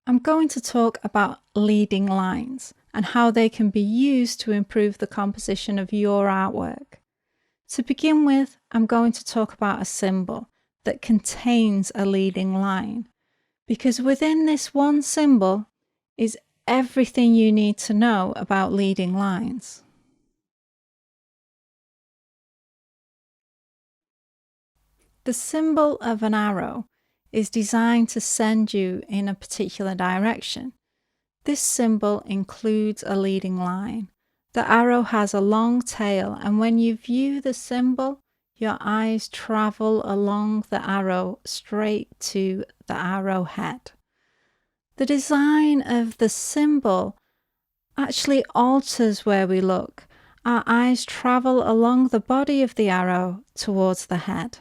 I'm going to talk about leading lines and how they can be used to improve the composition of your artwork. To begin with, I'm going to talk about a symbol that contains a leading line, because within this one symbol is everything you need to know about leading lines. The symbol of an arrow is designed to send you in a particular direction. This symbol includes a leading line. The arrow has a long tail, and when you view the symbol, your eyes travel along the arrow straight to the arrowhead. The design of the symbol actually alters where we look. Our eyes travel along the body of the arrow towards the head.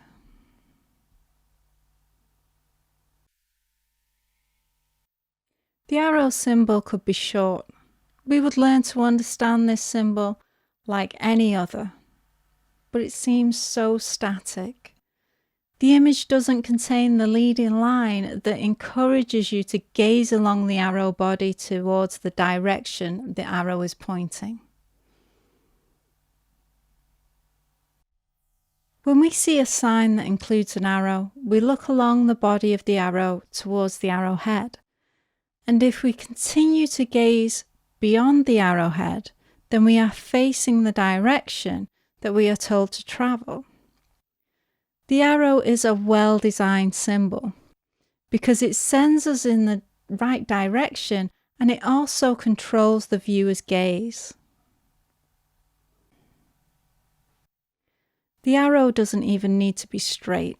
The arrow symbol could be short. We would learn to understand this symbol like any other, but it seems so static. The image doesn't contain the leading line that encourages you to gaze along the arrow body towards the direction the arrow is pointing. When we see a sign that includes an arrow, we look along the body of the arrow towards the arrowhead. And if we continue to gaze beyond the arrowhead, then we are facing the direction that we are told to travel. The arrow is a well-designed symbol because it sends us in the right direction, and it also controls the viewer's gaze. The arrow doesn't even need to be straight.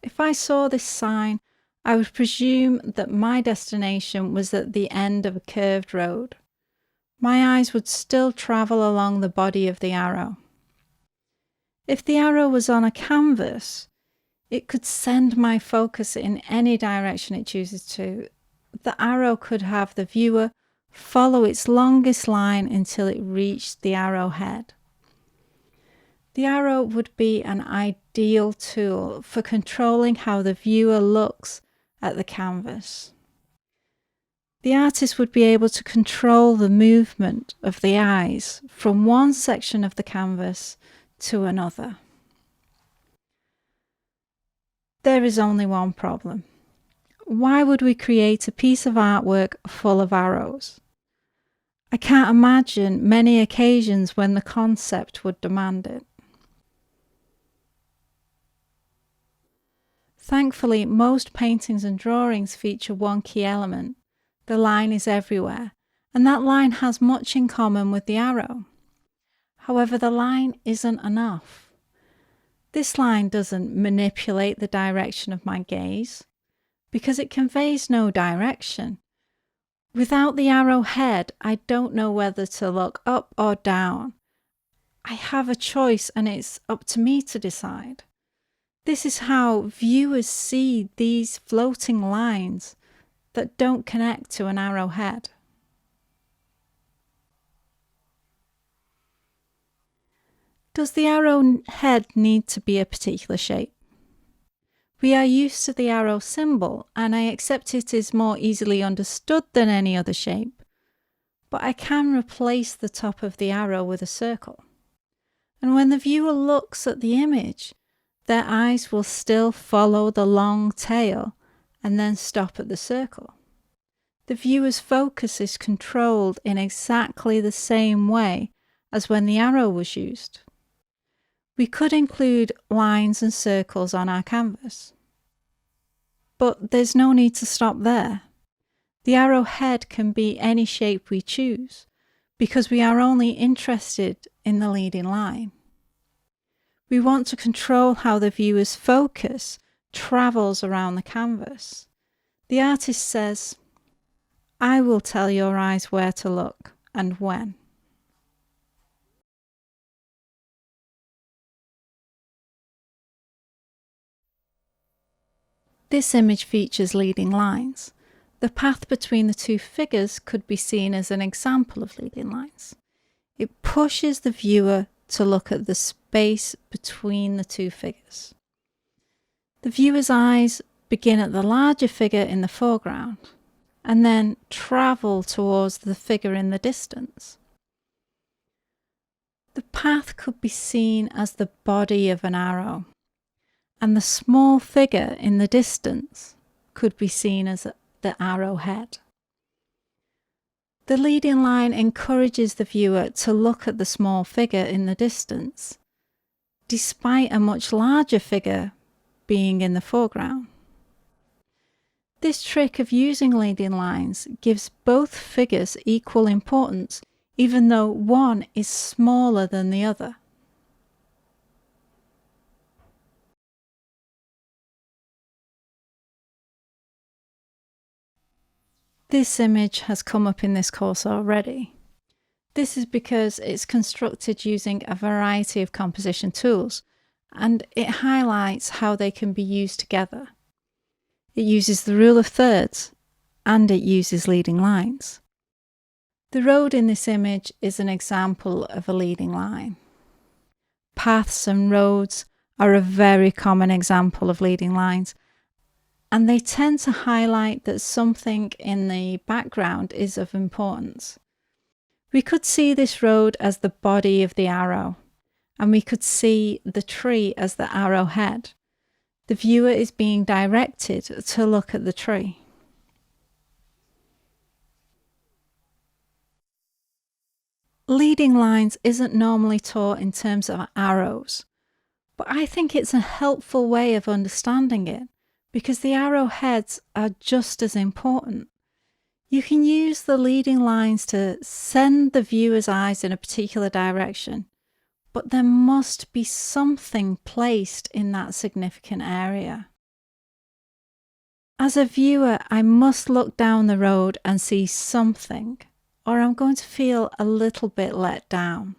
If I saw this sign, I would presume that my destination was at the end of a curved road. My eyes would still travel along the body of the arrow. If the arrow was on a canvas, it could send my focus in any direction it chooses to. The arrow could have the viewer follow its longest line until it reached the arrowhead. The arrow would be an ideal tool for controlling how the viewer looks at the canvas. The artist would be able to control the movement of the eyes from one section of the canvas to another. There is only one problem. Why would we create a piece of artwork full of arrows? I can't imagine many occasions when the concept would demand it. Thankfully, most paintings and drawings feature one key element. The line is everywhere, and that line has much in common with the arrow. However, the line isn't enough. This line doesn't manipulate the direction of my gaze, because it conveys no direction. Without the arrowhead, I don't know whether to look up or down. I have a choice, and it's up to me to decide. This is how viewers see these floating lines that don't connect to an arrowhead. Does the arrowhead need to be a particular shape? We are used to the arrow symbol, and I accept it is more easily understood than any other shape, but I can replace the top of the arrow with a circle. And when the viewer looks at the image, their eyes will still follow the long tail and then stop at the circle. The viewer's focus is controlled in exactly the same way as when the arrow was used. We could include lines and circles on our canvas. But there's no need to stop there. The arrowhead can be any shape we choose, because we are only interested in the leading line. We want to control how the viewer's focus travels around the canvas. The artist says, "I will tell your eyes where to look and when." This image features leading lines. The path between the two figures could be seen as an example of leading lines. It pushes the viewer to look at the space between the two figures. The viewer's eyes begin at the larger figure in the foreground. and then travel towards the figure in the distance. The path could be seen as the body of an arrow, and the small figure in the distance could be seen as the arrowhead. The leading line encourages the viewer to look at the small figure in the distance, despite a much larger figure being in the foreground. This trick of using leading lines gives both figures equal importance, even though one is smaller than the other. This image has come up in this course already. This is because it's constructed using a variety of composition tools, and it highlights how they can be used together. It uses the rule of thirds, and it uses leading lines. The road in this image is an example of a leading line. Paths and roads are a very common example of leading lines, and they tend to highlight that something in the background is of importance. We could see this road as the body of the arrow, and we could see the tree as the arrowhead. The viewer is being directed to look at the tree. Leading lines isn't normally taught in terms of arrows, but I think it's a helpful way of understanding it because the arrowheads are just as important. You can use the leading lines to send the viewer's eyes in a particular direction, but there must be something placed in that significant area. As a viewer, I must look down the road and see something, or I'm going to feel a little bit let down.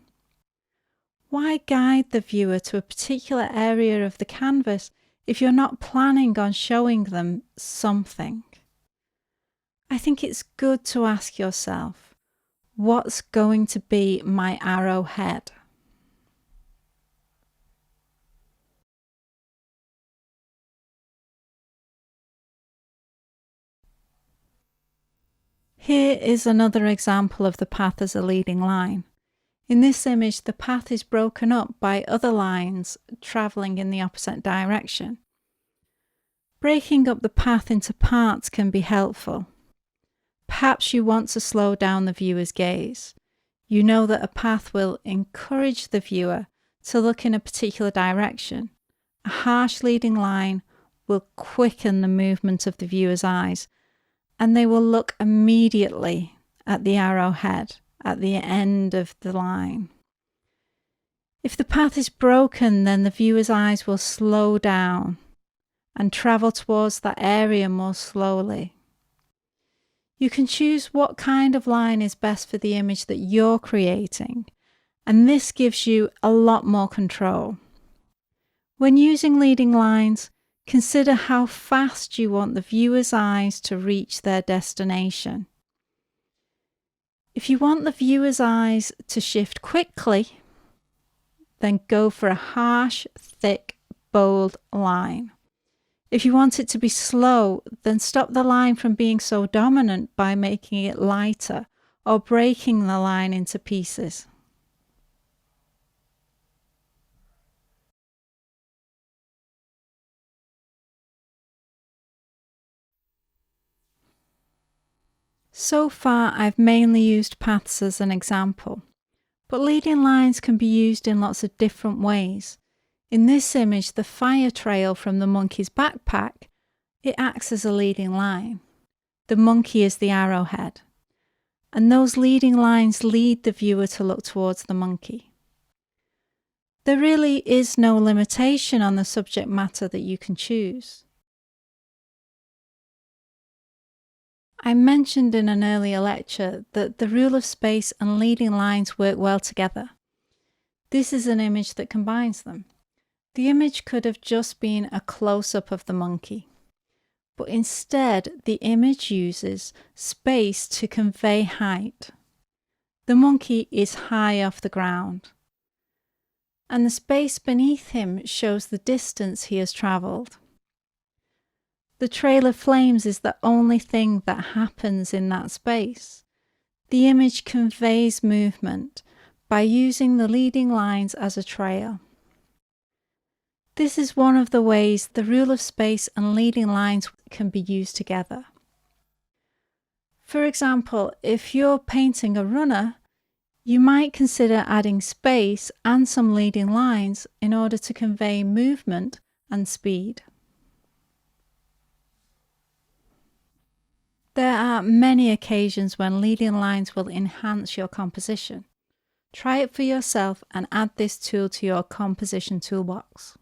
Why guide the viewer to a particular area of the canvas if you're not planning on showing them something? I think it's good to ask yourself, what's going to be my arrowhead? Here is another example of the path as a leading line. In this image, the path is broken up by other lines travelling in the opposite direction. Breaking up the path into parts can be helpful. Perhaps you want to slow down the viewer's gaze. You know that a path will encourage the viewer to look in a particular direction. A harsh leading line will quicken the movement of the viewer's eyes, and they will look immediately at the arrowhead at the end of the line. If the path is broken, then the viewer's eyes will slow down and travel towards that area more slowly. You can choose what kind of line is best for the image that you're creating, and this gives you a lot more control. When using leading lines, consider how fast you want the viewer's eyes to reach their destination. If you want the viewer's eyes to shift quickly, then go for a harsh, thick, bold line. If you want it to be slow, then stop the line from being so dominant by making it lighter or breaking the line into pieces. So far, I've mainly used paths as an example, but leading lines can be used in lots of different ways. In this image, the fire trail from the monkey's backpack, it acts as a leading line. The monkey is the arrowhead, and those leading lines lead the viewer to look towards the monkey. There really is no limitation on the subject matter that you can choose. I mentioned in an earlier lecture that the rule of space and leading lines work well together. This is an image that combines them. The image could have just been a close-up of the monkey, but instead the image uses space to convey height. The monkey is high off the ground, and the space beneath him shows the distance he has travelled. The trail of flames is the only thing that happens in that space. The image conveys movement by using the leading lines as a trail. This is one of the ways the rule of space and leading lines can be used together. For example, if you're painting a runner, you might consider adding space and some leading lines in order to convey movement and speed. There are many occasions when leading lines will enhance your composition. Try it for yourself and add this tool to your composition toolbox.